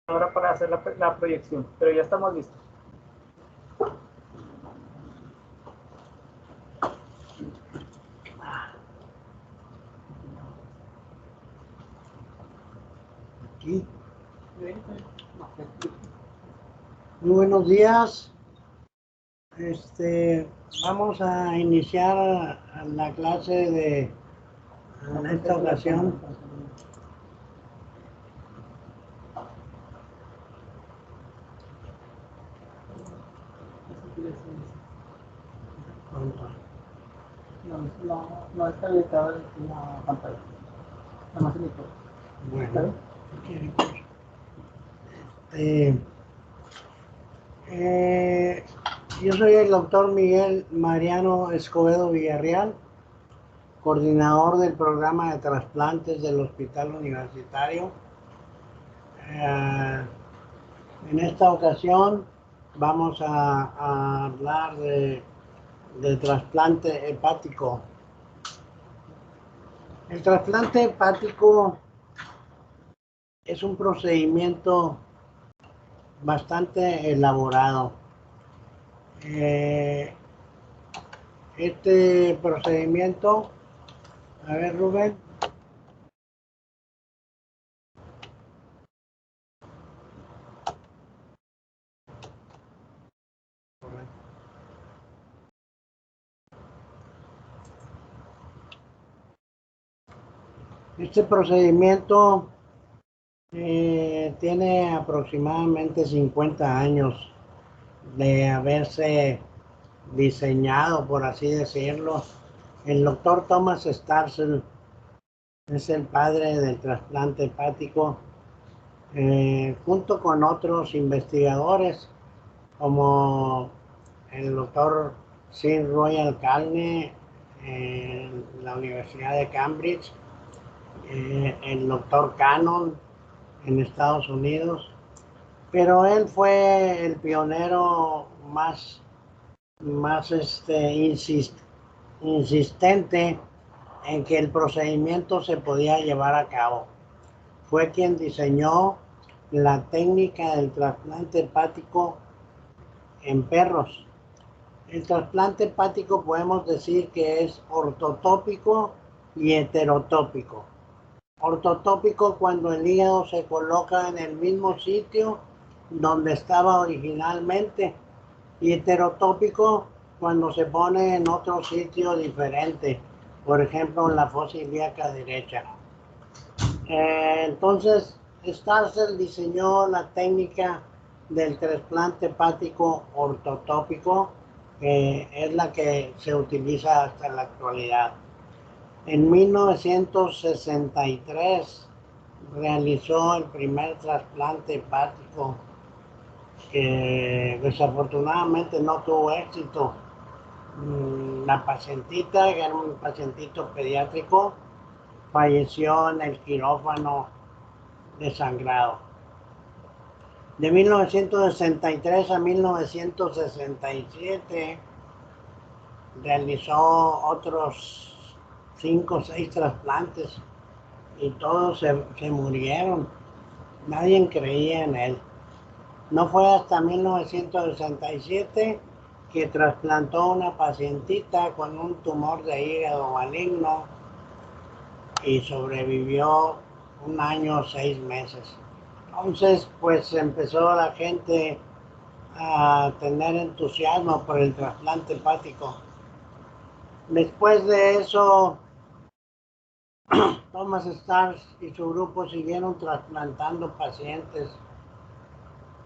ahora para hacer la proyección, pero ya estamos listos. Aquí. Muy buenos días. Vamos a iniciar la clase en esta ocasión. No está habilitada la pantalla. Nada más el micro. Bueno, yo soy el doctor Miguel Mariano Escobedo Villarreal, coordinador del programa de trasplantes del Hospital Universitario. En esta ocasión vamos a hablar del trasplante hepático. El trasplante hepático es un procedimiento bastante elaborado. Este procedimiento, a ver, Rubén. Este procedimiento tiene aproximadamente 50 años de haberse diseñado, por así decirlo. El doctor Thomas Starzl es el padre del trasplante hepático, junto con otros investigadores como el doctor Sir Royal Calne en la Universidad de Cambridge, el doctor Cannon en Estados Unidos, pero él fue el pionero más insistente en que el procedimiento se podía llevar a cabo. Fue quien diseñó la técnica del trasplante hepático en perros. El trasplante hepático podemos decir que es ortotópico y heterotópico. Ortotópico cuando el hígado se coloca en el mismo sitio donde estaba originalmente, y heterotópico cuando se pone en otro sitio diferente, por ejemplo en la fosa ilíaca derecha. Entonces, Starzl diseñó la técnica del trasplante hepático ortotópico, que es la que se utiliza hasta la actualidad. En 1963 realizó el primer trasplante hepático, que desafortunadamente no tuvo éxito. La pacientita, que era un pacientito pediátrico, falleció en el quirófano desangrado. De 1963 a 1967 realizó otros 5 o 6 trasplantes y todos se murieron. Nadie creía en él. No fue hasta 1967 que trasplantó una pacientita con un tumor de hígado maligno y sobrevivió 1 año 6 meses. Entonces, pues empezó la gente a tener entusiasmo por el trasplante hepático. Después de eso, Thomas Starzl y su grupo siguieron trasplantando pacientes,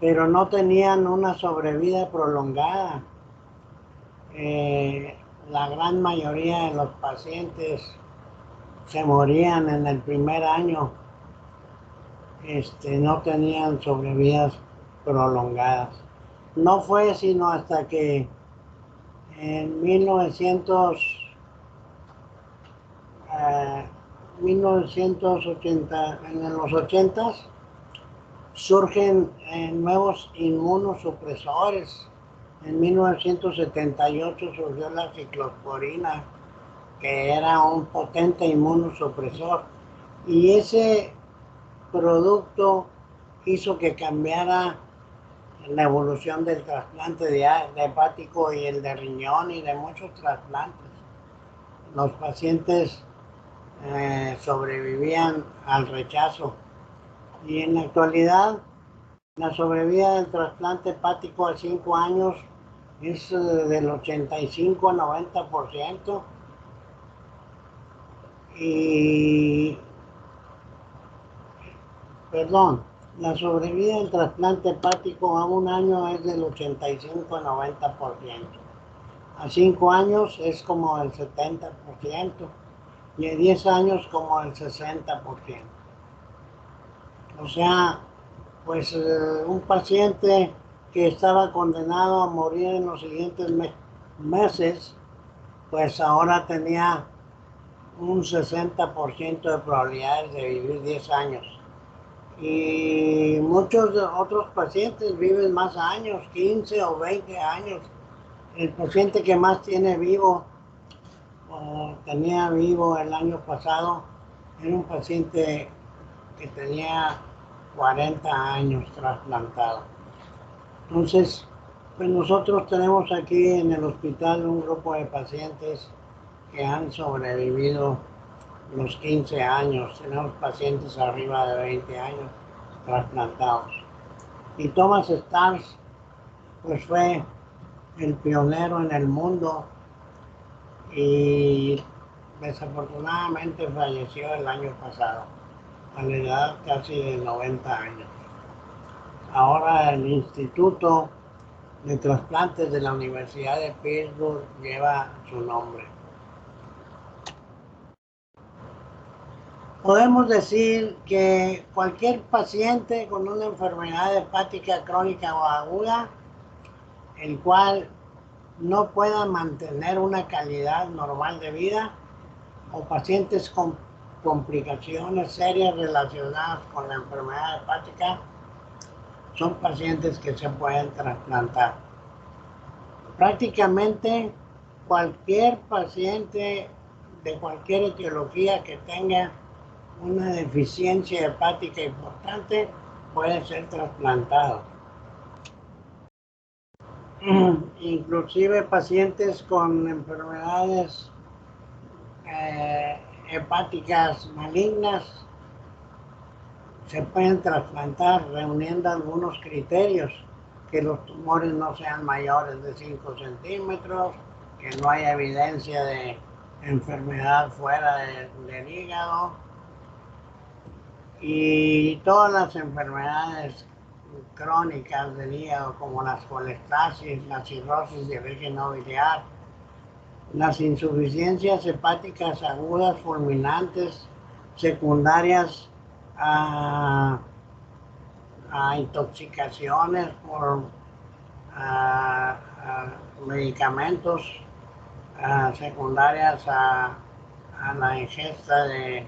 pero no tenían una sobrevida prolongada. La gran mayoría de los pacientes se morían en el primer año. No tenían sobrevidas prolongadas. No fue sino hasta que en 1980, en los 80s, surgen nuevos inmunosupresores. En 1978 surgió la ciclosporina, que era un potente inmunosupresor, y ese producto hizo que cambiara la evolución del trasplante de hepático y el de riñón y de muchos trasplantes. Los pacientes sobrevivían al rechazo y en la actualidad la sobrevida del trasplante hepático a 5 años es del 85 a 90%. Y, perdón, la sobrevida del trasplante hepático a 1 año es del 85 a 90%. A 5 años es como el 70% y a 10 años como el 60%. O sea, pues un paciente que estaba condenado a morir en los siguientes meses, pues ahora tenía un 60% de probabilidades de vivir 10 años. Y muchos otros pacientes viven más años, 15 o 20 años. El paciente que más tiene vivo, o tenía vivo el año pasado, era un paciente que tenía 40 años trasplantado. Entonces, pues nosotros tenemos aquí en el hospital un grupo de pacientes que han sobrevivido los 15 años. Tenemos pacientes arriba de 20 años trasplantados. Y Thomas Starks, pues fue el pionero en el mundo y desafortunadamente falleció el año pasado, a la edad casi de 90 años. Ahora el Instituto de Trasplantes de la Universidad de Pittsburgh lleva su nombre. Podemos decir que cualquier paciente con una enfermedad hepática crónica o aguda, el cual no pueda mantener una calidad normal de vida, o pacientes con complicaciones serias relacionadas con la enfermedad hepática, son pacientes que se pueden trasplantar. Prácticamente cualquier paciente de cualquier etiología que tenga una deficiencia hepática importante puede ser trasplantado. Inclusive pacientes con enfermedades hepáticas malignas se pueden trasplantar reuniendo algunos criterios: que los tumores no sean mayores de 5 centímetros, que no haya evidencia de enfermedad fuera del hígado, y todas las enfermedades crónicas del hígado como las colestasis, la cirrosis de origen no biliar, las insuficiencias hepáticas agudas fulminantes secundarias a intoxicaciones por medicamentos, secundarias a la ingesta de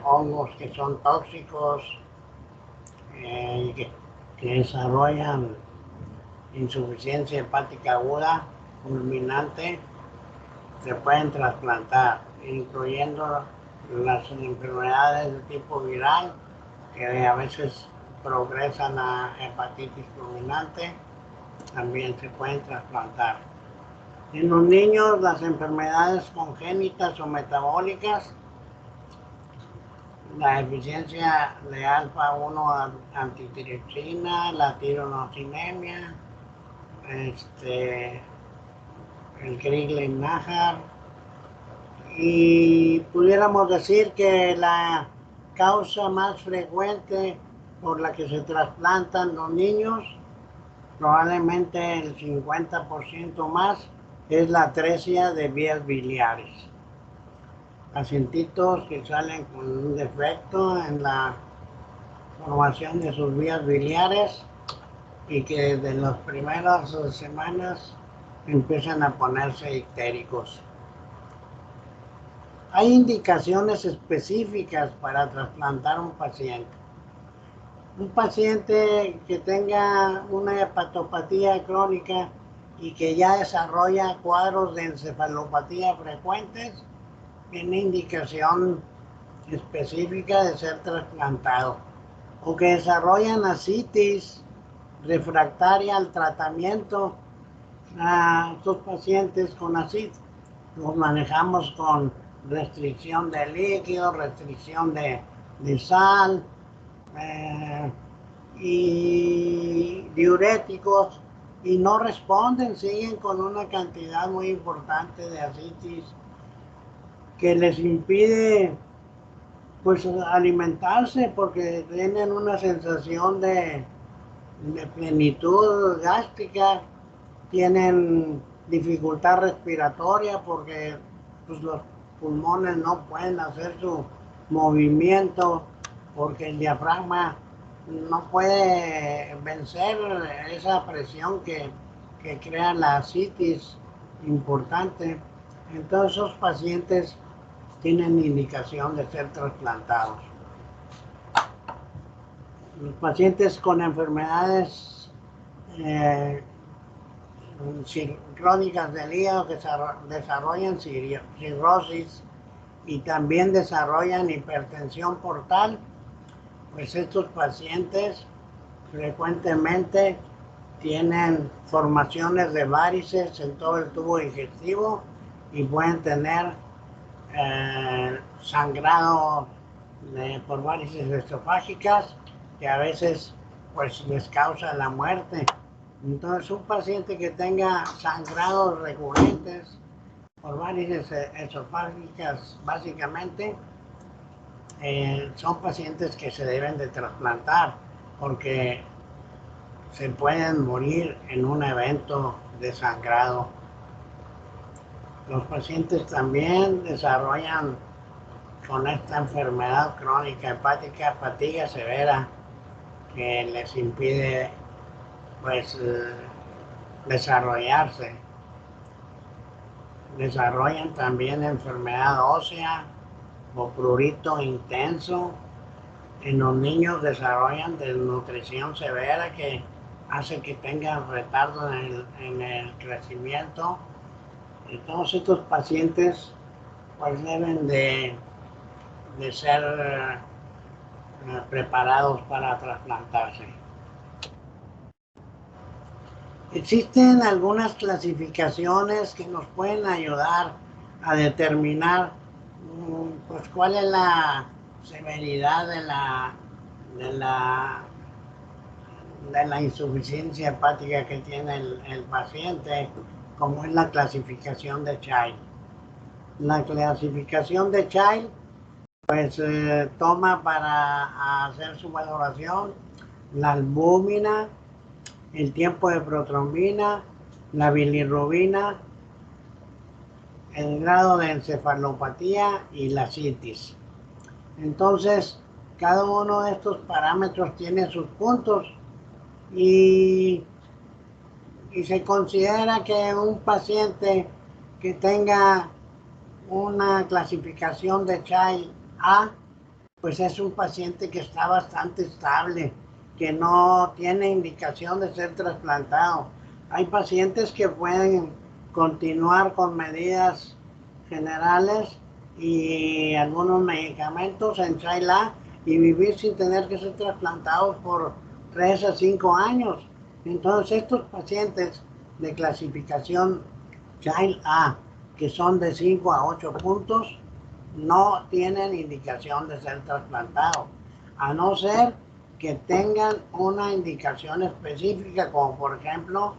hongos que son tóxicos, que desarrollan insuficiencia hepática aguda fulminante, se pueden trasplantar, incluyendo las enfermedades de tipo viral que a veces progresan a hepatitis fulminante, también se pueden trasplantar. En los niños, las enfermedades congénitas o metabólicas, la deficiencia de alfa-1 antitiripsina, la tironocinemia, el Crigler-Najjar, y pudiéramos decir que la causa más frecuente por la que se trasplantan los niños, probablemente el 50% más, es la atresia de vías biliares. Pacientitos que salen con un defecto en la formación de sus vías biliares y que desde las primeras semanas empiezan a ponerse ictéricos. Hay indicaciones específicas para trasplantar un paciente. Un paciente que tenga una hepatopatía crónica y que ya desarrolla cuadros de encefalopatía frecuentes, tiene indicación específica de ser trasplantado. o que desarrollan ascitis refractaria al tratamiento. A estos pacientes con ascitis los manejamos con restricción de líquido, restricción de sal y diuréticos, y no responden, siguen con una cantidad muy importante de ascitis que les impide pues alimentarse, porque tienen una sensación de plenitud gástrica, tienen dificultad respiratoria porque pues, los pulmones no pueden hacer su movimiento, porque el diafragma no puede vencer esa presión que crea la ascitis importante. Entonces esos pacientes tienen indicación de ser trasplantados. Los pacientes con enfermedades crónicas del hígado que desarrollan cirrosis y también desarrollan hipertensión portal, pues estos pacientes frecuentemente tienen formaciones de varices en todo el tubo digestivo y pueden tener sangrado por varices esofágicas que a veces pues les causa la muerte. Entonces un paciente que tenga sangrados recurrentes por varices esofágicas básicamente son pacientes que se deben de trasplantar porque se pueden morir en un evento de sangrado. Los pacientes también desarrollan con esta enfermedad crónica hepática fatiga severa que les impide pues desarrollarse. Desarrollan también enfermedad ósea o prurito intenso. En los niños desarrollan desnutrición severa que hace que tengan retardo en el crecimiento. Y todos estos pacientes pues deben de ser preparados para trasplantarse. Existen algunas clasificaciones que nos pueden ayudar a determinar pues cuál es la severidad de la insuficiencia hepática que tiene el paciente, como es la clasificación de Child. La clasificación de Child pues toma para hacer su valoración la albúmina, el tiempo de protrombina, la bilirrubina, el grado de encefalopatía y la citis. Entonces, cada uno de estos parámetros tiene sus puntos y se considera que un paciente que tenga una clasificación de Child A, pues es un paciente que está bastante estable, que no tiene indicación de ser trasplantado. Hay pacientes que pueden continuar con medidas generales y algunos medicamentos en Child A y vivir sin tener que ser trasplantados por 3 a 5 años. Entonces estos pacientes de clasificación Child A, que son de 5 a 8 puntos, no tienen indicación de ser trasplantados, a no ser que tengan una indicación específica, como por ejemplo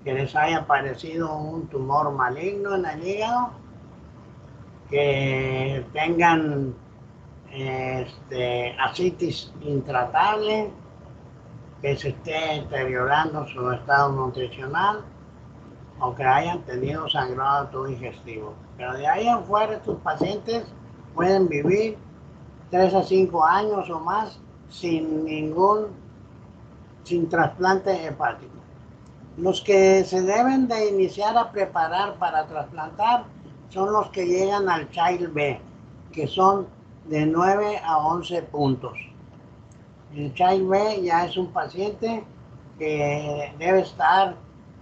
que les haya aparecido un tumor maligno en el hígado, que tengan ascitis intratable, que se esté deteriorando su estado nutricional o que hayan tenido sangrado tubo digestivo. Pero de ahí en fuera estos pacientes pueden vivir 3 a 5 años o más sin trasplante hepático. Los que se deben de iniciar a preparar para trasplantar son los que llegan al Child B, que son de 9 a 11 puntos. El Child B ya es un paciente que debe estar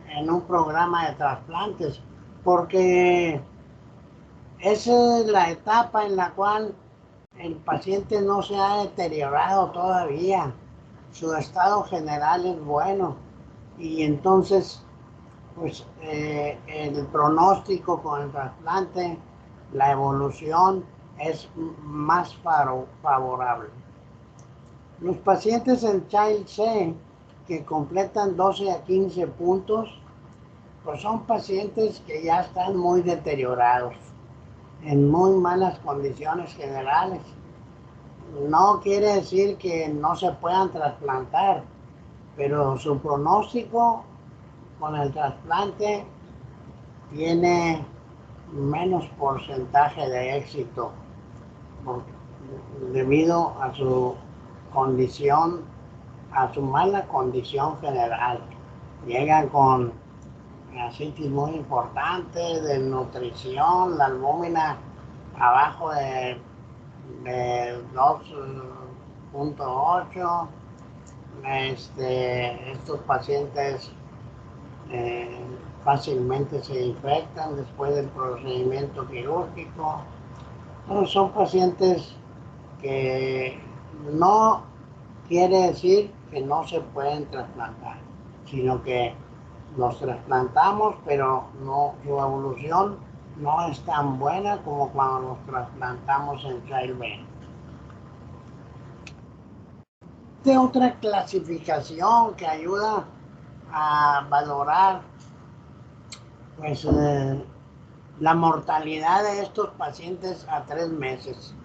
en un programa de trasplantes, porque esa es la etapa en la cual el paciente no se ha deteriorado todavía, su estado general es bueno y entonces pues el pronóstico con el trasplante, la evolución es más favorable. Los pacientes en Child C que completan 12 a 15 puntos, pues son pacientes que ya están muy deteriorados, en muy malas condiciones generales. No quiere decir que no se puedan trasplantar, pero su pronóstico con el trasplante tiene menos porcentaje de éxito debido a su condición, a su mala condición general. Llegan con asitis muy importante, de nutrición, la albúmina abajo de 2.8. Estos pacientes fácilmente se infectan después del procedimiento quirúrgico. Bueno, son pacientes que no quiere decir que no se pueden trasplantar, sino que los trasplantamos, pero no, su evolución no es tan buena como cuando los trasplantamos en Child B. De otra clasificación que ayuda a valorar pues la mortalidad de estos pacientes a 3 meses,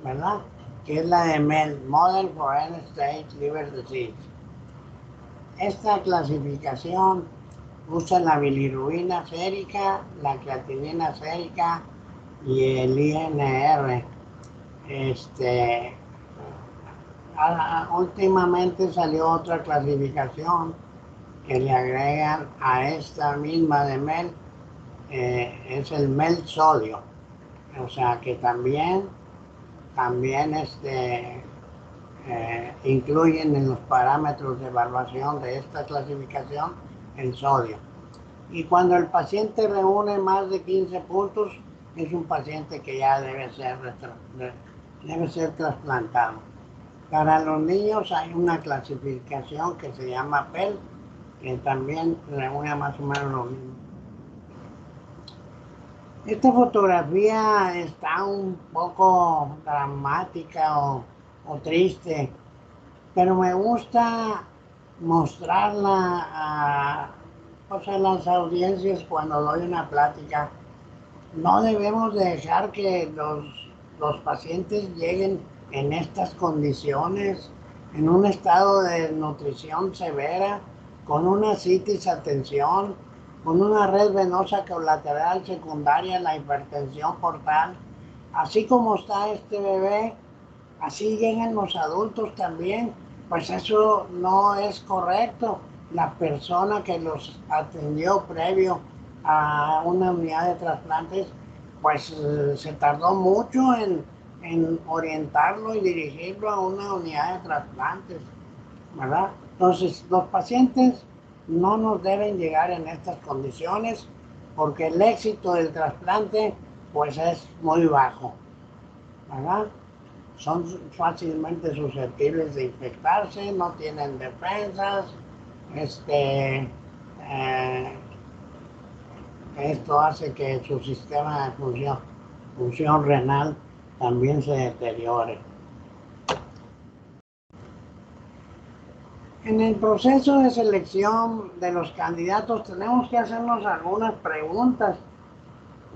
¿verdad? Que es la de MEL, Model for End Stage Liver Disease. Esta clasificación usa la bilirrubina sérica, la creatinina sérica y el INR. Últimamente salió otra clasificación que le agregan a esta misma de MEL, es el MEL sodio. O sea que también incluyen en los parámetros de evaluación de esta clasificación el sodio. Y cuando el paciente reúne más de 15 puntos, es un paciente que ya debe ser trasplantado. Para los niños hay una clasificación que se llama PEL, que también reúne más o menos lo mismo. Esta fotografía está un poco dramática o triste, pero me gusta mostrarla a las audiencias cuando doy una plática. No debemos dejar que los pacientes lleguen en estas condiciones, en un estado de nutrición severa, con una citis a tensión, con una red venosa colateral secundaria, la hipertensión portal. Así como está este bebé, así llegan los adultos también. Pues eso no es correcto. La persona que los atendió previo a una unidad de trasplantes, pues se tardó mucho en orientarlo y dirigirlo a una unidad de trasplantes, ¿verdad? Entonces, los pacientes no nos deben llegar en estas condiciones porque el éxito del trasplante pues es muy bajo, ¿verdad? Son fácilmente susceptibles de infectarse, no tienen defensas, esto hace que su sistema de función renal también se deteriore. En el proceso de selección de los candidatos tenemos que hacernos algunas preguntas.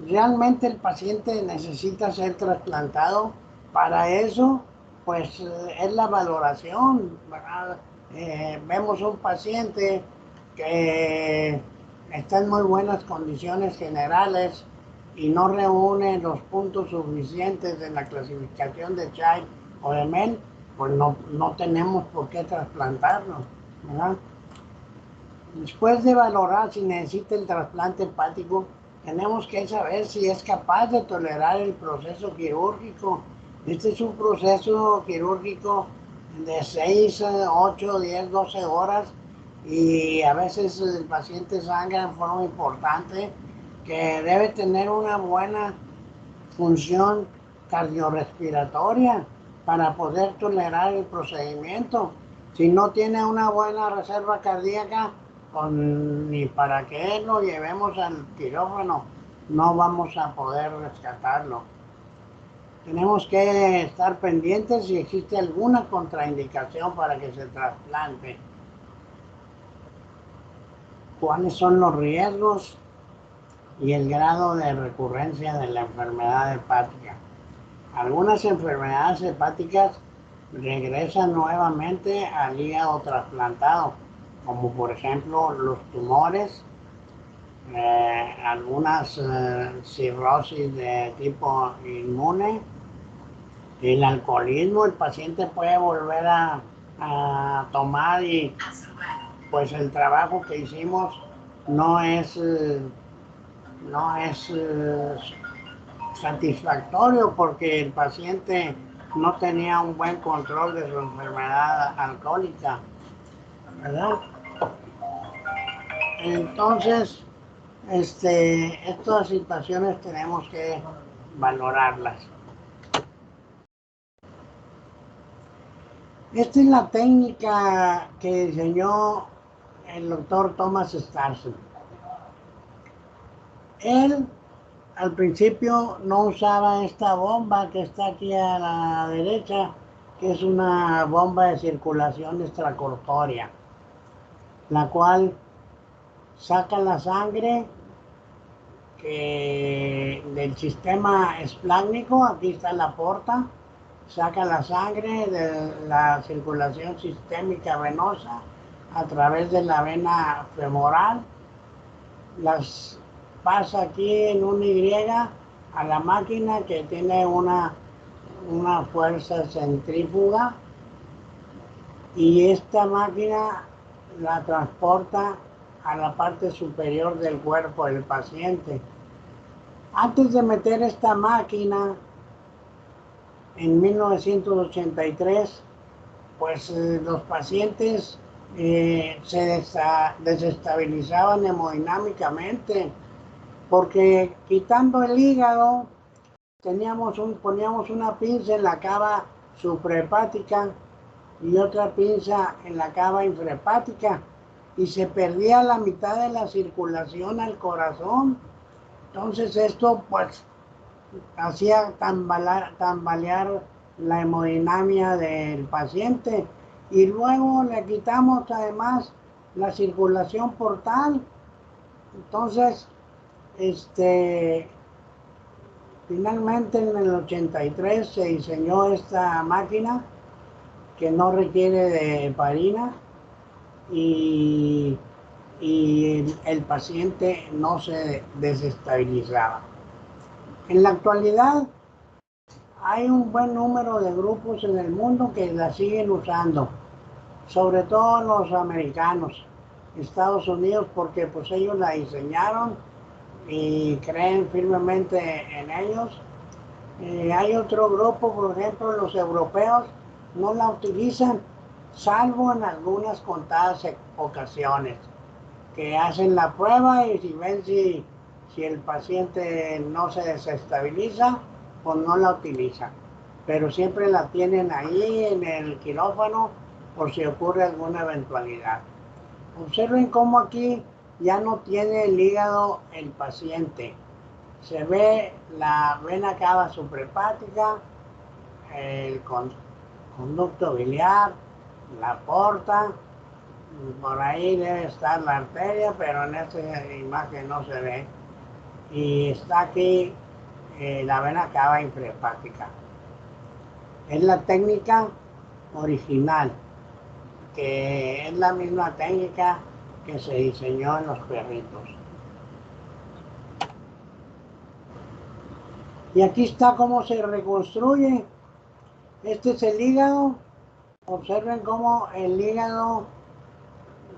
¿Realmente el paciente necesita ser trasplantado? Para eso, pues es la valoración, ¿verdad? Vemos un paciente que está en muy buenas condiciones generales y no reúne los puntos suficientes de la clasificación de Child o de MEL, pues no tenemos por qué trasplantarlo, ¿verdad? Después de valorar si necesita el trasplante hepático, tenemos que saber si es capaz de tolerar el proceso quirúrgico. Este es un proceso quirúrgico de 6, 8, 10, 12 horas y a veces el paciente sangra en forma importante, que debe tener una buena función cardiorrespiratoria para poder tolerar el procedimiento. Si no tiene una buena reserva cardíaca, pues ni para que lo llevemos al quirófano, no vamos a poder rescatarlo. Tenemos que estar pendientes si existe alguna contraindicación para que se trasplante. ¿Cuáles son los riesgos y el grado de recurrencia de la enfermedad hepática? Algunas enfermedades hepáticas regresan nuevamente al hígado trasplantado, como por ejemplo los tumores, algunas cirrosis de tipo inmune, el alcoholismo. El paciente puede volver a tomar y pues el trabajo que hicimos no es satisfactorio porque el paciente no tenía un buen control de su enfermedad alcohólica, ¿verdad? Entonces, estas situaciones tenemos que valorarlas. Esta es la técnica que diseñó el doctor Thomas Starson. Él al principio no usaba esta bomba que está aquí a la derecha, que es una bomba de circulación extracorpórea, la cual saca la sangre del sistema esplácnico. Aquí está la porta, saca la sangre de la circulación sistémica venosa a través de la vena femoral, las pasa aquí en una Y a la máquina que tiene una fuerza centrífuga, y esta máquina la transporta a la parte superior del cuerpo del paciente. Antes de meter esta máquina, en 1983, pues los pacientes se desestabilizaban hemodinámicamente, porque quitando el hígado poníamos una pinza en la cava suprahepática y otra pinza en la cava infrahepática, y se perdía la mitad de la circulación al corazón. Entonces esto pues hacía tambalear la hemodinamia del paciente, y luego le quitamos además la circulación portal. Entonces finalmente en el 83 se diseñó esta máquina que no requiere de heparina, y el paciente no se desestabilizaba. En la actualidad hay un buen número de grupos en el mundo que la siguen usando, sobre todo los americanos, Estados Unidos, porque pues ellos la diseñaron y creen firmemente en ellos. Hay otro grupo, por ejemplo, los europeos no la utilizan, salvo en algunas contadas ocasiones, que hacen la prueba y si ven si el paciente no se desestabiliza, pues no la utilizan. Pero siempre la tienen ahí en el quirófano por si ocurre alguna eventualidad. Observen cómo aquí ya no tiene el hígado el paciente. Se ve la vena cava suprahepática, el conducto biliar, la porta, por ahí debe estar la arteria, pero en esta imagen no se ve. Y está aquí la vena cava infrahepática. Es la técnica original, que es la misma técnica que se diseñó en los perritos. Y aquí está cómo se reconstruye. Este es el hígado. Observen cómo el hígado,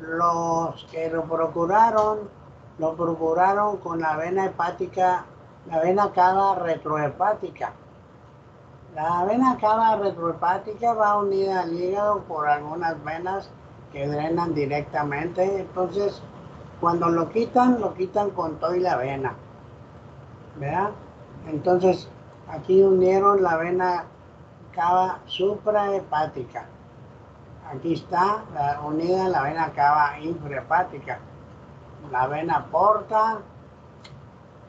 los que lo procuraron con la vena hepática, la vena cava retrohepática. La vena cava retrohepática va unida al hígado por algunas venas que drenan directamente. Entonces, cuando lo quitan con todo y la vena, ¿verdad? Entonces, aquí unieron la vena cava suprahepática. Aquí está unida la vena cava infrahepática, la vena porta,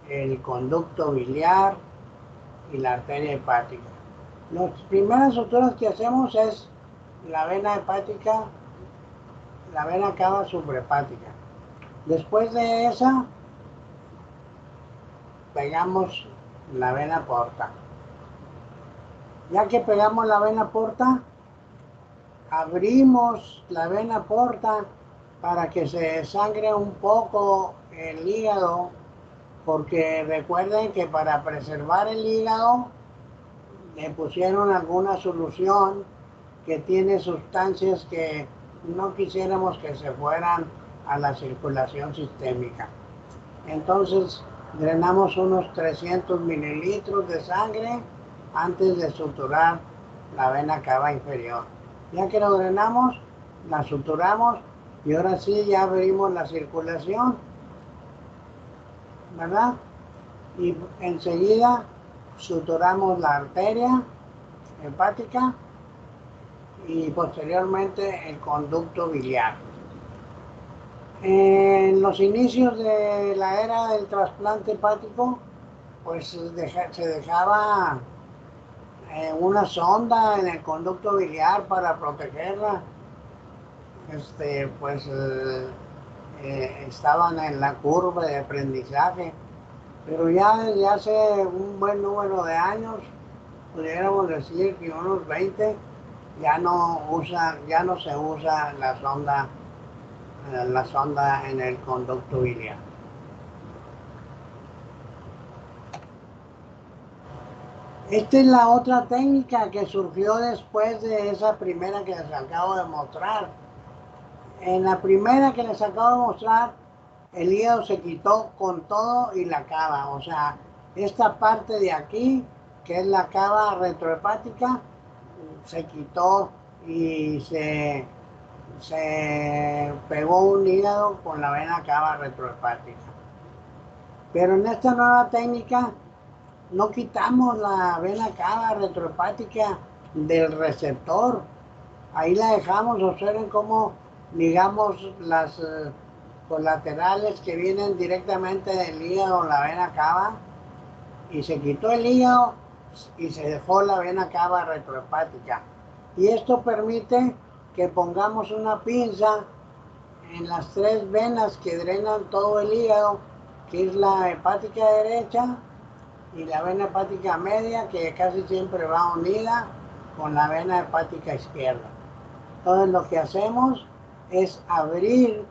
el conducto biliar y la arteria hepática. Las primeras suturas que hacemos es la vena hepática, la vena cava suprahepática. Después de esa, pegamos la vena porta. Ya que pegamos la vena porta, abrimos la vena porta para que se sangre un poco el hígado, porque recuerden que para preservar el hígado le pusieron alguna solución que tiene sustancias que no quisiéramos que se fueran a la circulación sistémica. Entonces drenamos unos 300 mililitros de sangre antes de suturar la vena cava inferior. Ya que lo drenamos, la suturamos y ahora sí ya abrimos la circulación, ¿verdad? Y enseguida suturamos la arteria hepática y posteriormente el conducto biliar. En los inicios de la era del trasplante hepático, pues se dejaba una sonda en el conducto biliar para protegerla. Estaban en la curva de aprendizaje, pero ya desde hace un buen número de años, pudiéramos decir que unos 20, ya no se usa la sonda en el conducto biliar. Esta es la otra técnica que surgió después de esa primera que les acabo de mostrar. En la primera que les acabo de mostrar, el hígado se quitó con todo y la cava. O sea, esta parte de aquí, que es la cava retrohepática, se quitó y se pegó un hígado con la vena cava retrohepática. Pero en esta nueva técnica no quitamos la vena cava retrohepática del receptor. Ahí la dejamos. Observen cómo ligamos las colaterales que vienen directamente del hígado, la vena cava, y se quitó el hígado y se dejó la vena cava retrohepática. Y esto permite que pongamos una pinza en las tres venas que drenan todo el hígado, que es la hepática derecha y la vena hepática media, que casi siempre va unida con la vena hepática izquierda. Entonces lo que hacemos es abrir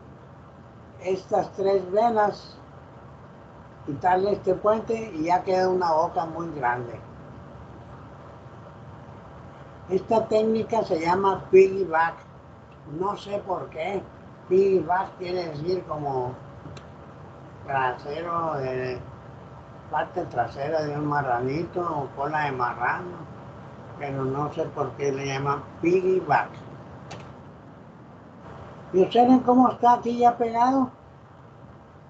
estas tres venas, quitarle este puente y ya queda una boca muy grande. Esta técnica se llama piggyback. No sé por qué. Piggyback quiere decir como trasero de parte trasera de un marranito o cola de marrano, pero no sé por qué le llaman piggyback. Y observen cómo está aquí ya pegado.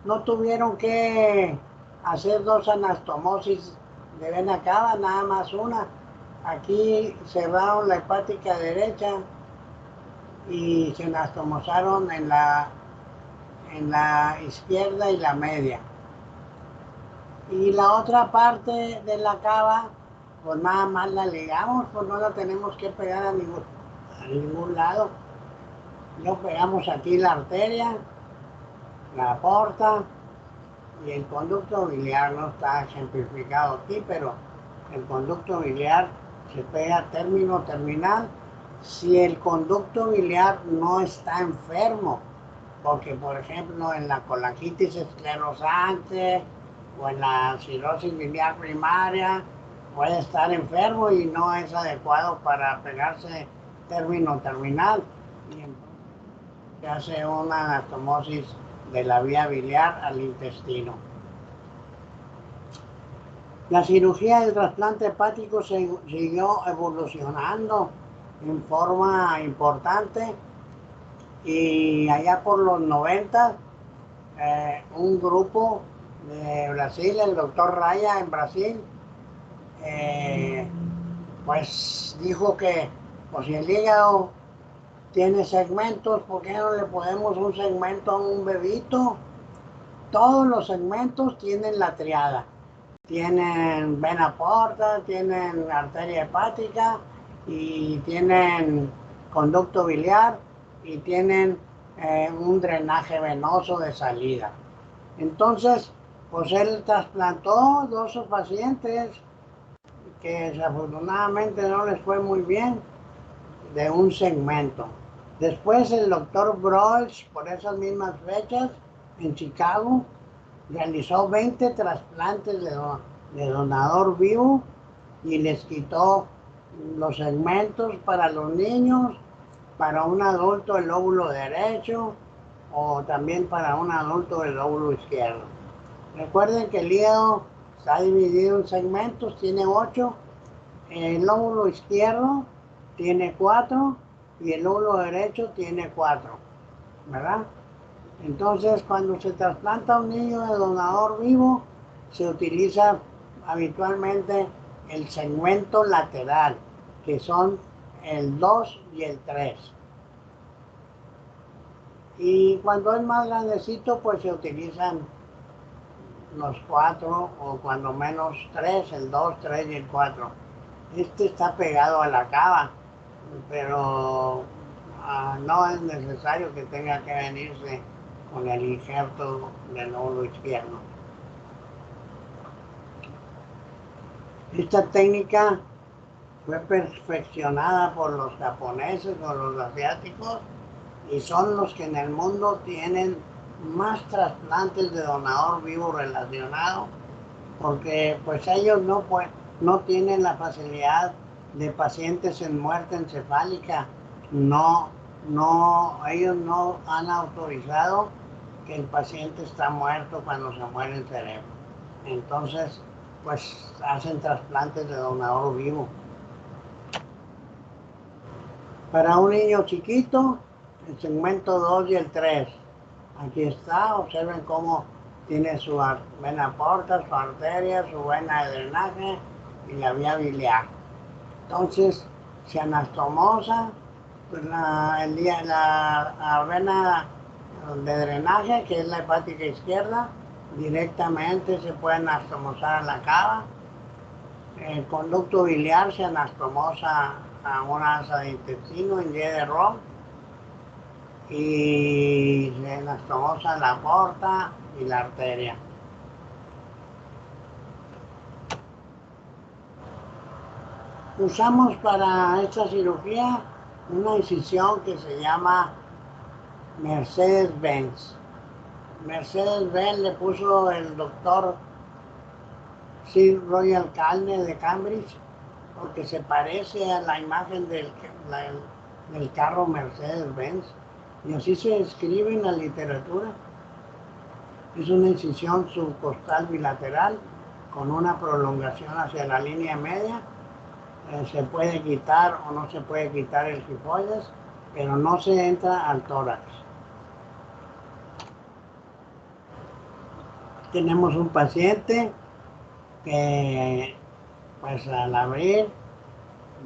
No tuvieron que hacer dos anastomosis de vena cava, nada más una. Aquí cerraron la hepática derecha y se anastomosaron en la izquierda y la media. Y la otra parte de la cava, pues nada más la ligamos, pues no la tenemos que pegar a ningún lado. Lo pegamos aquí la arteria, la porta y el conducto biliar. No está ejemplificado aquí, pero el conducto biliar se pega término terminal si el conducto biliar no está enfermo, porque por ejemplo en la colangitis esclerosante o en la cirrosis biliar primaria puede estar enfermo y no es adecuado para pegarse término terminal, y entonces se hace una anastomosis de la vía biliar al intestino. La cirugía del trasplante hepático siguió evolucionando en forma importante, y allá por los 90 un grupo de Brasil, el doctor Raya en Brasil, pues dijo que pues, si el hígado tiene segmentos. ¿Por qué no le ponemos un segmento a un bebito? Todos los segmentos tienen la triada. Tienen vena porta, tienen arteria hepática y tienen conducto biliar y tienen un drenaje venoso de salida. Entonces, pues él trasplantó 2 pacientes que desafortunadamente no les fue muy bien de un segmento. Después el doctor Broich, por esas mismas fechas, en Chicago, realizó 20 trasplantes de donador vivo y les quitó los segmentos para los niños, para un adulto el lóbulo derecho o también para un adulto el lóbulo izquierdo. Recuerden que el hígado está dividido en segmentos, tiene 8, el lóbulo izquierdo tiene 4 y el lóbulo derecho tiene 4, ¿verdad? Entonces, cuando se trasplanta un niño de donador vivo, se utiliza habitualmente el segmento lateral, que son el 2 y el 3. Y cuando es más grandecito, pues se utilizan los 4 o cuando menos 3, el 2, 3 y el 4. Este está pegado a la cava, pero no es necesario que tenga que venirse con el injerto del lóbulo izquierdo. Esta técnica fue perfeccionada por los japoneses o los asiáticos y son los que en el mundo tienen más trasplantes de donador vivo relacionado, porque pues ellos no tienen la facilidad de pacientes en muerte encefálica. Ellos no han autorizado que el paciente está muerto cuando se muere el cerebro. Entonces, pues hacen trasplantes de donador vivo. Para un niño chiquito, el segmento 2 y el 3. Aquí está, observen cómo tiene su vena porta, su arteria, su vena de drenaje y la vía biliar. Entonces, se anastomosa pues la vena de drenaje, que es la hepática izquierda, directamente se puede anastomosar a la cava. El conducto biliar se anastomosa a una asa de intestino en Y de Ron y se anastomosa la porta y la arteria. Usamos para esta cirugía una incisión que se llama Mercedes-Benz. Mercedes-Benz le puso el doctor Sir Royal Calne de Cambridge porque se parece a la imagen del carro Mercedes-Benz y así se escribe en la literatura. Es una incisión subcostal bilateral con una prolongación hacia la línea media. Se puede quitar o no se puede quitar el gifoides, pero no se entra al tórax. Tenemos un paciente que pues al abrir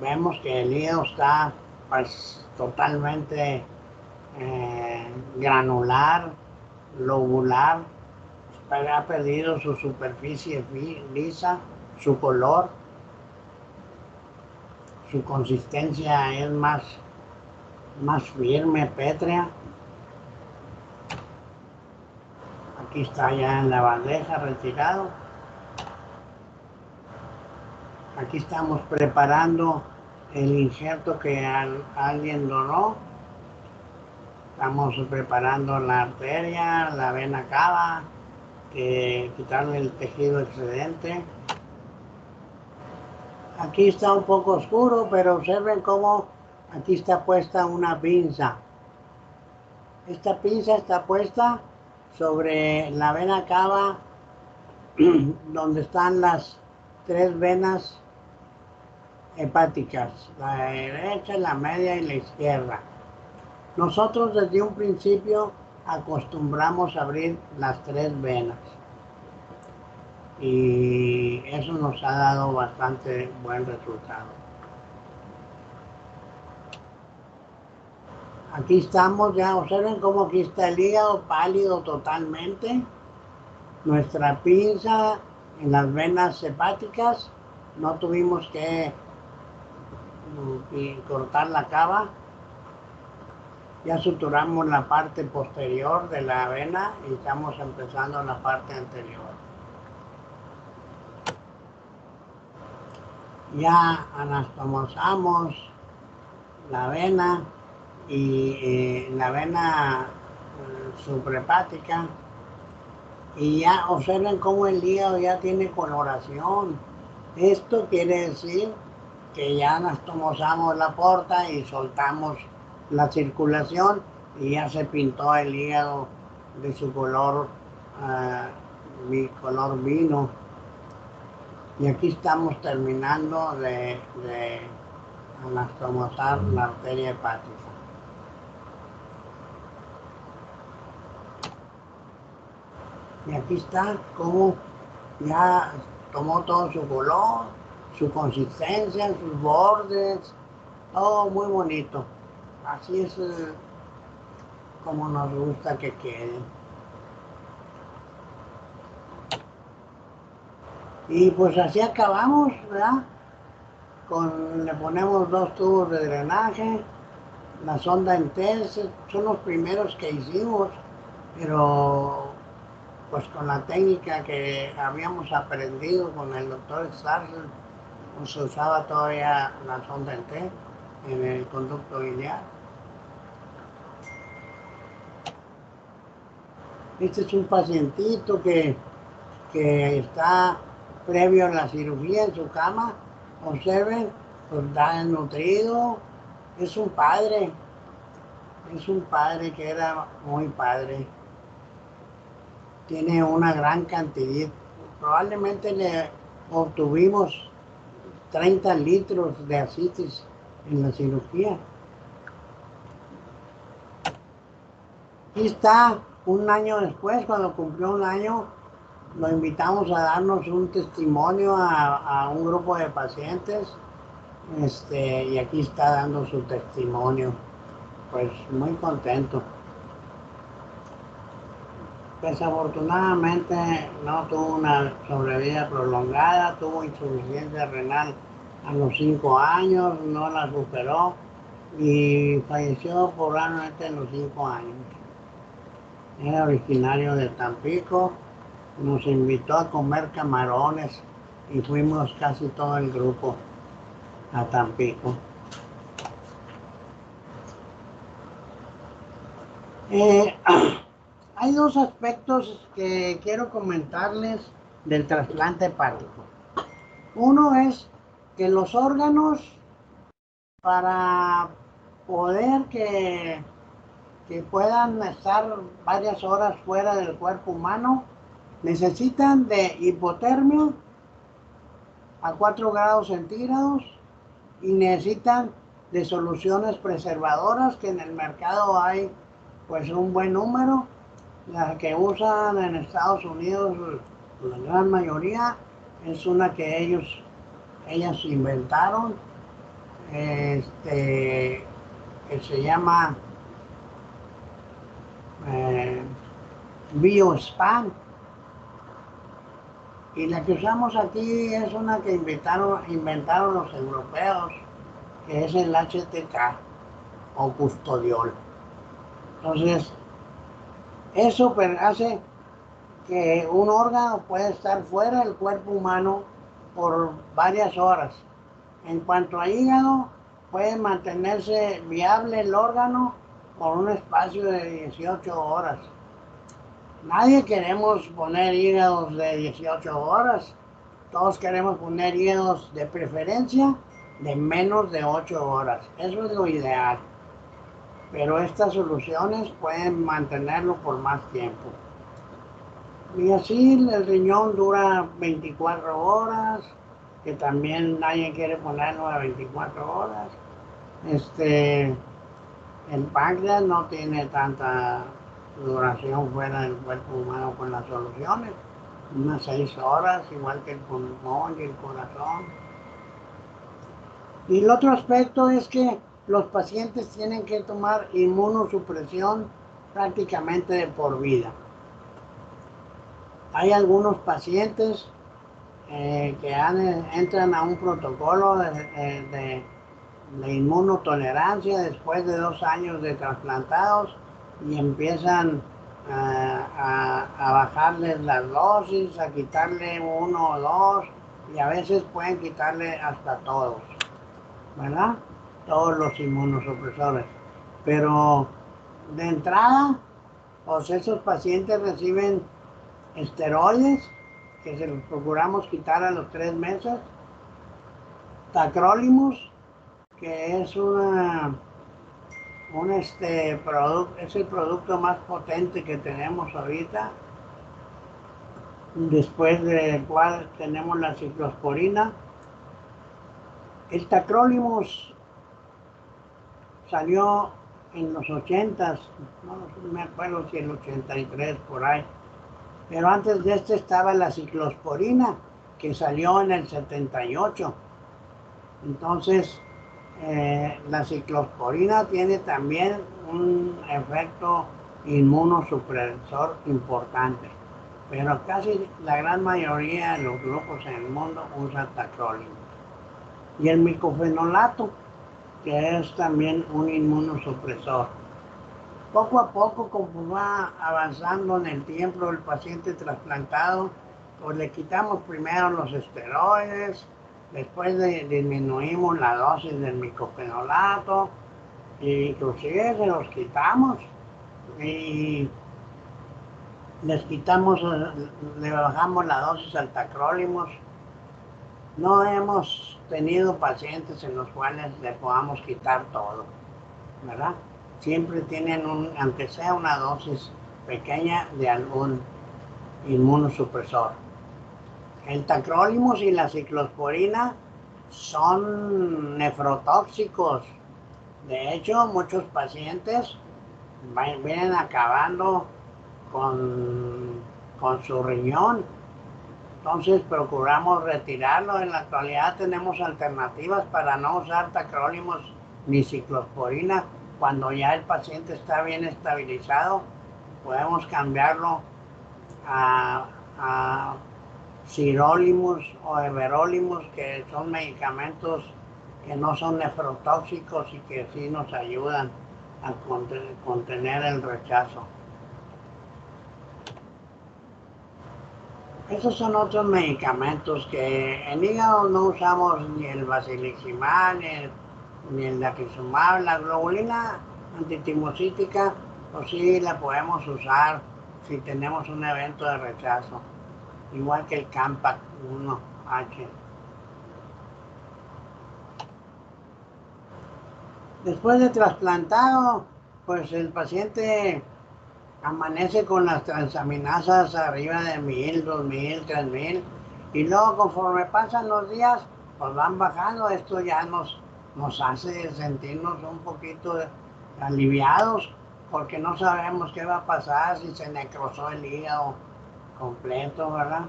vemos que el hígado está pues totalmente granular, lobular, ha perdido su superficie lisa, su color, su consistencia es más firme, pétrea. Aquí está ya en la bandeja retirado. Aquí estamos preparando el injerto que alguien donó. Estamos preparando la arteria, la vena cava, quitarle el tejido excedente. Aquí está un poco oscuro, pero observen cómo aquí está puesta una pinza. Esta pinza está puesta sobre la vena cava donde están las 3 venas hepáticas, la derecha, la media y la izquierda. Nosotros desde un principio acostumbramos a abrir las 3 venas y eso nos ha dado bastante buen resultado. Aquí estamos ya, observen cómo aquí está el hígado pálido totalmente. Nuestra pinza en las venas hepáticas, no tuvimos que cortar la cava. Ya suturamos la parte posterior de la vena y estamos empezando la parte anterior. Ya anastomosamos la vena y la vena suprahepática, y ya observen cómo el hígado ya tiene coloración. Esto quiere decir que ya anastomosamos la porta y soltamos la circulación y ya se pintó el hígado de su color, color vino. Y aquí estamos terminando de anastomosar la arteria hepática. Y aquí está cómo ya tomó todo su color, su consistencia, sus bordes, todo muy bonito. Así es como nos gusta que quede. Y pues así acabamos, ¿verdad? Le ponemos 2 tubos de drenaje, la sonda en test, son los primeros que hicimos, pero pues con la técnica que habíamos aprendido con el doctor Starser, pues se usaba todavía la sonda en T en el conducto biliar. Este es un pacientito que está previo a la cirugía en su cama. Observen, pues está desnutrido. Es un padre que era muy padre. Tiene una gran cantidad. Probablemente le obtuvimos 30 litros de ascitis en la cirugía. Aquí está, un año después, cuando cumplió un año, lo invitamos a darnos un testimonio a un grupo de pacientes, y aquí está dando su testimonio. Pues muy contento. Desafortunadamente no tuvo una sobrevida prolongada, tuvo insuficiencia renal a los 5 años, no la superó y falleció probablemente en los 5 años. Era originario de Tampico, nos invitó a comer camarones y fuimos casi todo el grupo a Tampico. Hay 2 aspectos que quiero comentarles del trasplante hepático. Uno es que los órganos, para poder que puedan estar varias horas fuera del cuerpo humano, necesitan de hipotermia a 4 grados centígrados y necesitan de soluciones preservadoras, que en el mercado hay pues un buen número. La que usan en Estados Unidos, la gran mayoría, es una que ellas inventaron, que se llama BioSpan. Y la que usamos aquí es una que inventaron los europeos, que es el HTK o custodiol. Entonces, eso hace que un órgano puede estar fuera del cuerpo humano por varias horas. En cuanto a hígado, puede mantenerse viable el órgano por un espacio de 18 horas. Nadie queremos poner hígados de 18 horas. Todos queremos poner hígados de preferencia de menos de 8 horas. Eso es lo ideal. Pero estas soluciones pueden mantenerlo por más tiempo. Y así el riñón dura 24 horas, que también nadie quiere ponerlo a 24 horas. El páncreas no tiene tanta duración fuera del cuerpo humano con las soluciones, unas 6 horas, igual que el pulmón y el corazón. Y el otro aspecto es que los pacientes tienen que tomar inmunosupresión prácticamente de por vida. Hay algunos pacientes que entran a un protocolo de inmunotolerancia después de 2 años de trasplantados y empiezan a bajarles las dosis, a quitarle 1 o 2 y a veces pueden quitarle hasta todos, ¿verdad? Todos los inmunosupresores. Pero de entrada, pues esos pacientes reciben esteroides que se los procuramos quitar a los 3 meses, tacrolimus, que es es el producto más potente que tenemos ahorita, después del cual tenemos la ciclosporina. El tacrolimus salió en los 80s, no me acuerdo si el 83 por ahí, pero antes de este estaba la ciclosporina, que salió en el 78. Entonces, la ciclosporina tiene también un efecto inmunosupresor importante, pero casi la gran mayoría de los grupos en el mundo usan tacrolimus. Y el micofenolato, que es también un inmunosupresor. Poco a poco, como va avanzando en el tiempo el paciente trasplantado, pues le quitamos primero los esteroides, después disminuimos la dosis del micofenolato, e inclusive se los quitamos y le bajamos la dosis al tacrolimus. No hemos tenido pacientes en los cuales le podamos quitar todo, ¿verdad? Siempre tienen aunque sea una dosis pequeña de algún inmunosupresor. El tacrolimus y la ciclosporina son nefrotóxicos. De hecho, muchos pacientes vienen acabando con su riñón. Entonces procuramos retirarlo. En la actualidad tenemos alternativas para no usar tacrolimus ni ciclosporina. Cuando ya el paciente está bien estabilizado, podemos cambiarlo a sirolimus o everolimus, que son medicamentos que no son nefrotóxicos y que sí nos ayudan a contener el rechazo. Esos son otros medicamentos que en hígado no usamos, ni el basiliximab, ni el laquizumab. La globulina antitimocítica, pues sí la podemos usar si tenemos un evento de rechazo, igual que el Campac 1H. Después de trasplantado, pues el paciente amanece con las transaminasas arriba de 1000, 2000, 3000, y luego conforme pasan los días, pues van bajando. Esto ya nos hace sentirnos un poquito aliviados, porque no sabemos qué va a pasar si se necrosó el hígado completo, ¿verdad?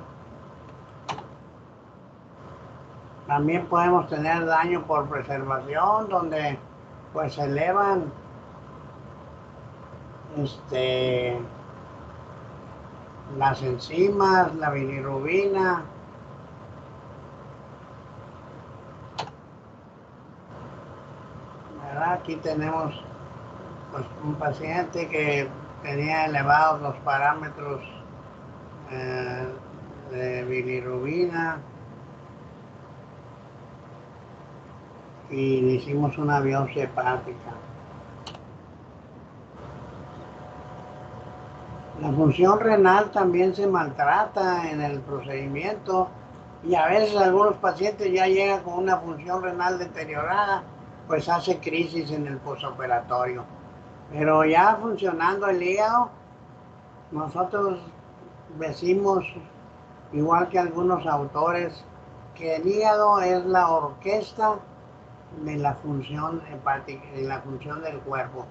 También podemos tener daño por preservación, donde pues se elevan las enzimas, la bilirrubina. ¿Verdad? Aquí tenemos pues un paciente que tenía elevados los parámetros de bilirrubina y le hicimos una biopsia hepática. La función renal también se maltrata en el procedimiento, y a veces algunos pacientes ya llegan con una función renal deteriorada, pues hace crisis en el posoperatorio. Pero ya funcionando el hígado, nosotros decimos, igual que algunos autores, que el hígado es la orquesta de la función hepática, de la función del cuerpo.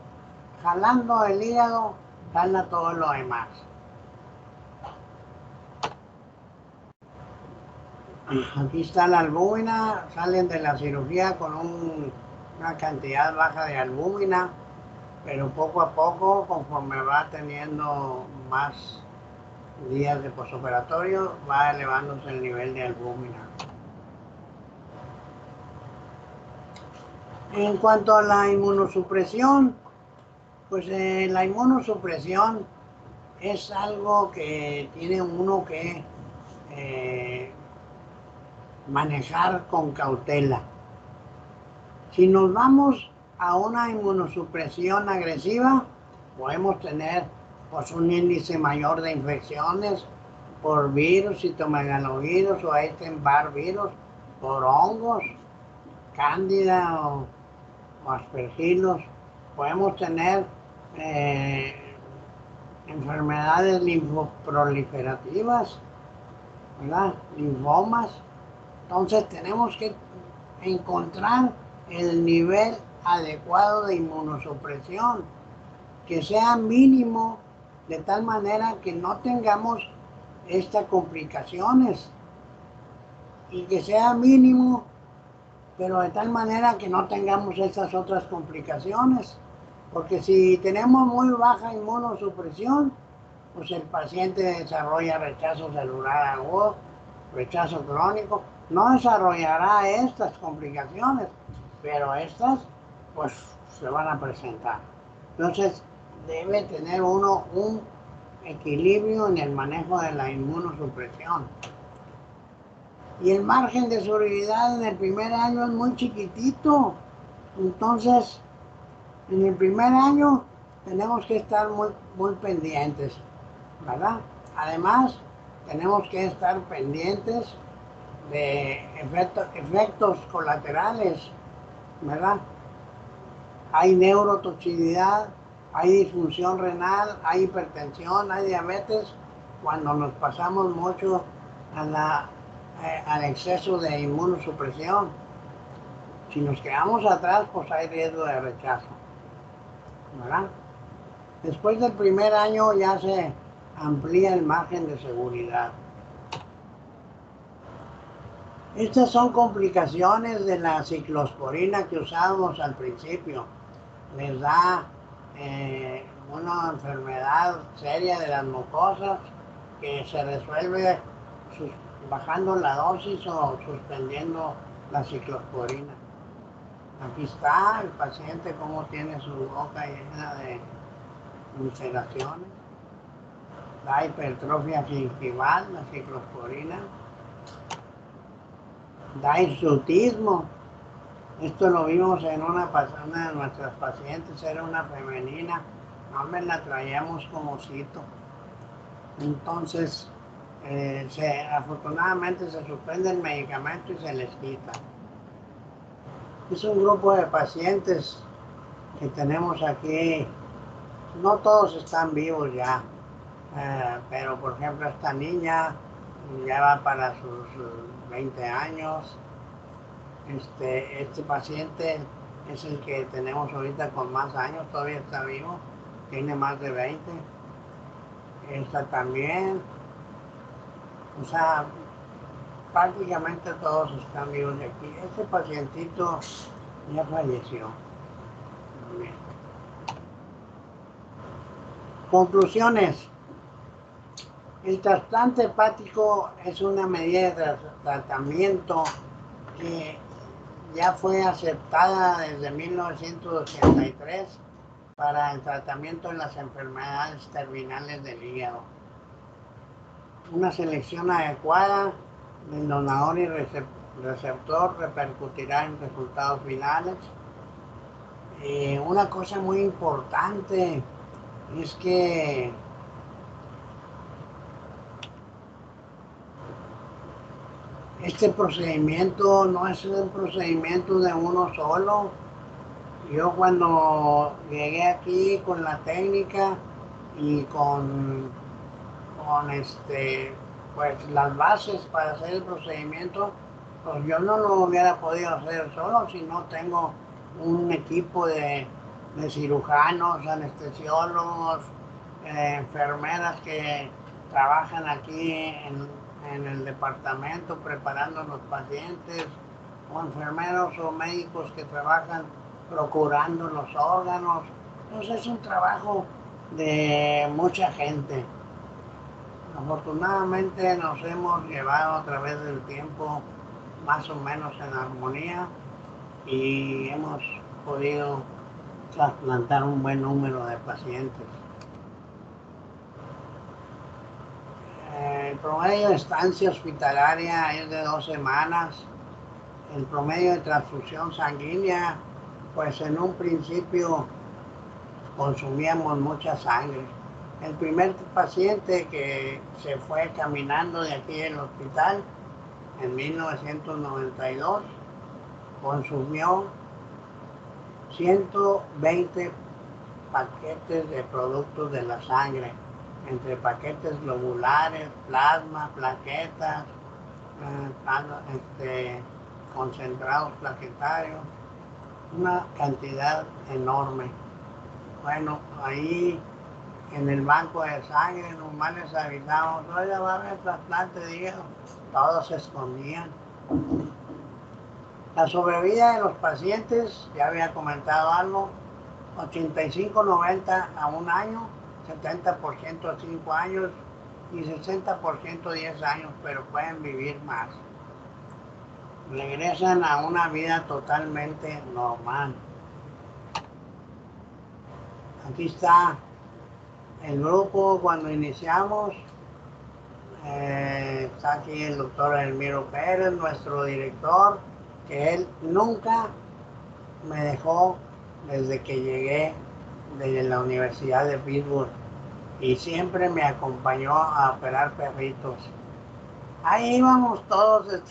Jalando el hígado, jala todo lo demás. Aquí está la albúmina. Salen de la cirugía con una cantidad baja de albúmina, pero poco a poco, conforme va teniendo más días de posoperatorio, va elevándose el nivel de albúmina. En cuanto a la inmunosupresión, pues la inmunosupresión es algo que tiene uno que manejar con cautela. Si nos vamos a una inmunosupresión agresiva, podemos tener pues, un índice mayor de infecciones por virus, citomegalovirus o Epstein-Barr virus, por hongos, cándida o aspergillus. Podemos tener enfermedades linfoproliferativas, ¿verdad? Linfomas. Entonces tenemos que encontrar el nivel adecuado de inmunosupresión, que sea mínimo, de tal manera que no tengamos estas complicaciones, y que sea mínimo, pero de tal manera que no tengamos estas otras complicaciones, porque si tenemos muy baja inmunosupresión, pues el paciente desarrolla rechazo celular agudo, rechazo crónico, no desarrollará estas complicaciones, pero estas pues se van a presentar. Entonces debe tener uno un equilibrio en el manejo de la inmunosupresión. Y el margen de seguridad en el primer año es muy chiquitito. Entonces, en el primer año tenemos que estar muy pendientes, ¿verdad? Además, tenemos que estar pendientes de efectos colaterales, ¿verdad? Hay neurotoxicidad, hay disfunción renal, hay hipertensión, hay diabetes, cuando nos pasamos mucho al exceso de inmunosupresión. Si nos quedamos atrás, pues hay riesgo de rechazo, ¿verdad? Después del primer año ya se amplía el margen de seguridad. Estas son complicaciones de la ciclosporina que usábamos al principio. Les da una enfermedad seria de las mucosas que se resuelve bajando la dosis o suspendiendo la ciclosporina. Aquí está el paciente cómo tiene su boca llena de ulceraciones. La hipertrofia gingival, la ciclosporina. Da hirsutismo. Esto lo vimos en una de nuestras pacientes, era una femenina. No me la traíamos como cito. Entonces, afortunadamente se suspende el medicamento y se les quita. Es un grupo de pacientes que tenemos aquí. No todos están vivos ya, pero por ejemplo esta niña ya va para sus 20 años. Este paciente es el que tenemos ahorita con más años, todavía está vivo, tiene más de 20. Esta también. O sea, prácticamente todos están vivos de aquí. Este pacientito ya falleció. Bien. Conclusiones. El trasplante hepático es una medida de tratamiento que ya fue aceptada desde 1983 para el tratamiento de las enfermedades terminales del hígado. Una selección adecuada del donador y receptor repercutirá en resultados finales. Una cosa muy importante es que este procedimiento no es un procedimiento de uno solo. Yo cuando llegué aquí con la técnica y con pues las bases para hacer el procedimiento, pues yo no lo hubiera podido hacer solo si no tengo un equipo de cirujanos, anestesiólogos, enfermeras que trabajan aquí en el departamento preparando a los pacientes, o enfermeros o médicos que trabajan procurando los órganos. Entonces es un trabajo de mucha gente. Afortunadamente nos hemos llevado a través del tiempo más o menos en armonía y hemos podido trasplantar un buen número de pacientes. El promedio de estancia hospitalaria es de 2 semanas. El promedio de transfusión sanguínea, pues en un principio consumíamos mucha sangre. El primer paciente que se fue caminando de aquí del hospital en 1992 consumió 120 paquetes de productos de la sangre, entre paquetes globulares, plasma, plaquetas, concentrados plaquetarios, una cantidad enorme. Bueno, ahí en el banco de sangre nomás les avisamos, oiga, va a haber trasplante de hígado. Todos se escondían. La sobrevida de los pacientes, ya había comentado algo, 85-90 a un año, 70% a 5 años y 60% a 10 años, pero pueden vivir más. Regresan a una vida totalmente normal. Aquí está el grupo cuando iniciamos. Está aquí el doctor Elmiro Pérez, nuestro director, que él nunca me dejó desde que llegué de la Universidad de Pittsburgh y siempre me acompañó a operar perritos. Ahí íbamos todos,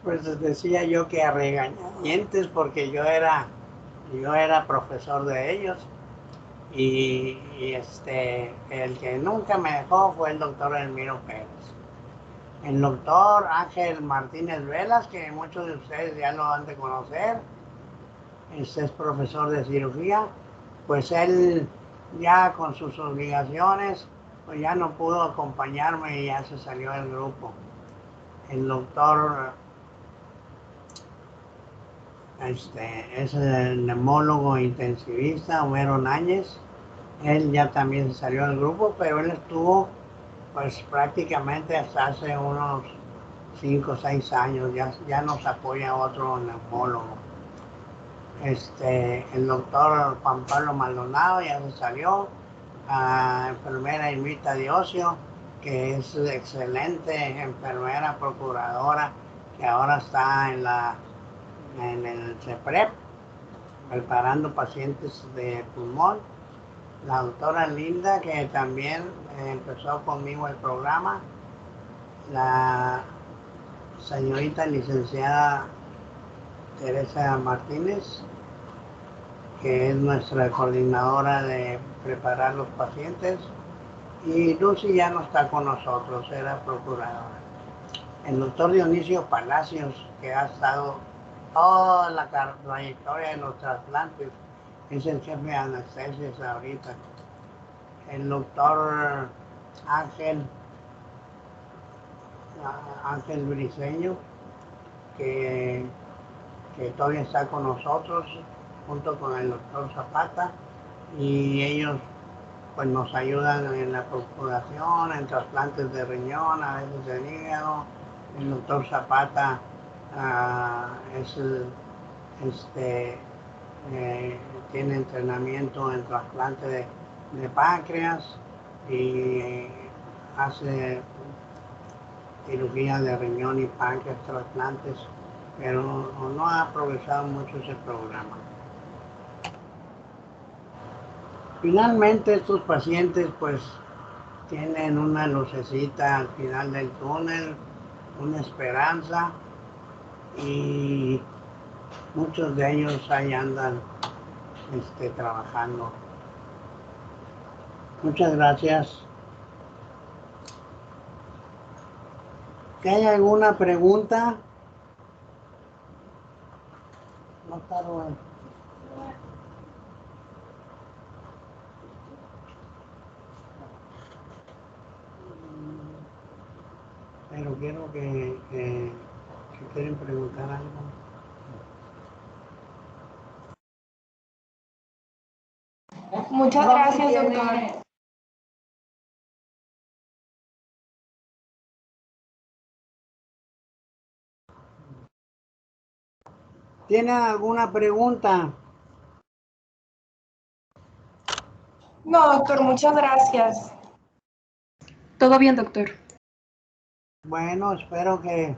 pues decía yo que a regañadientes porque yo era profesor de ellos y el que nunca me dejó fue el doctor Elmiro Pérez. El doctor Ángel Martínez Velas, que muchos de ustedes ya lo han de conocer, es profesor de cirugía, pues él ya con sus obligaciones pues ya no pudo acompañarme y ya se salió del grupo. El doctor es el neumólogo intensivista Homero Náñez. Él ya también se salió del grupo, pero él estuvo pues prácticamente hasta hace unos 5 o 6 años. Ya nos apoya otro neumólogo. El doctor Juan Pablo Maldonado ya se salió. Enfermera Irmita Diocio, que es excelente enfermera procuradora, que ahora está en el CEPREP, preparando pacientes de pulmón. La doctora Linda, que también empezó conmigo el programa. La señorita licenciada Teresa Martínez, que es nuestra coordinadora de preparar los pacientes. Y Lucy ya no está con nosotros, era procuradora. El doctor Dionisio Palacios, que ha estado toda la trayectoria de los trasplantes, es el jefe de anestesias ahorita. El doctor Ángel Briceño, que todavía está con nosotros, junto con el doctor Zapata, y ellos pues nos ayudan en la procuración, en trasplantes de riñón, a veces de hígado. El doctor Zapata tiene entrenamiento en trasplante de páncreas y hace cirugía de riñón y páncreas, trasplantes, pero no ha progresado mucho ese programa. Finalmente estos pacientes pues tienen una lucecita al final del túnel, una esperanza, y muchos de ellos ahí andan trabajando. Muchas gracias. ¿Hay alguna pregunta? No está Rubén. Pero quiero que quieren preguntar algo. Muchas Rosy gracias, tiene- doctor. ¿Tienen alguna pregunta? No, doctor, muchas gracias. Todo bien, doctor. Bueno, espero que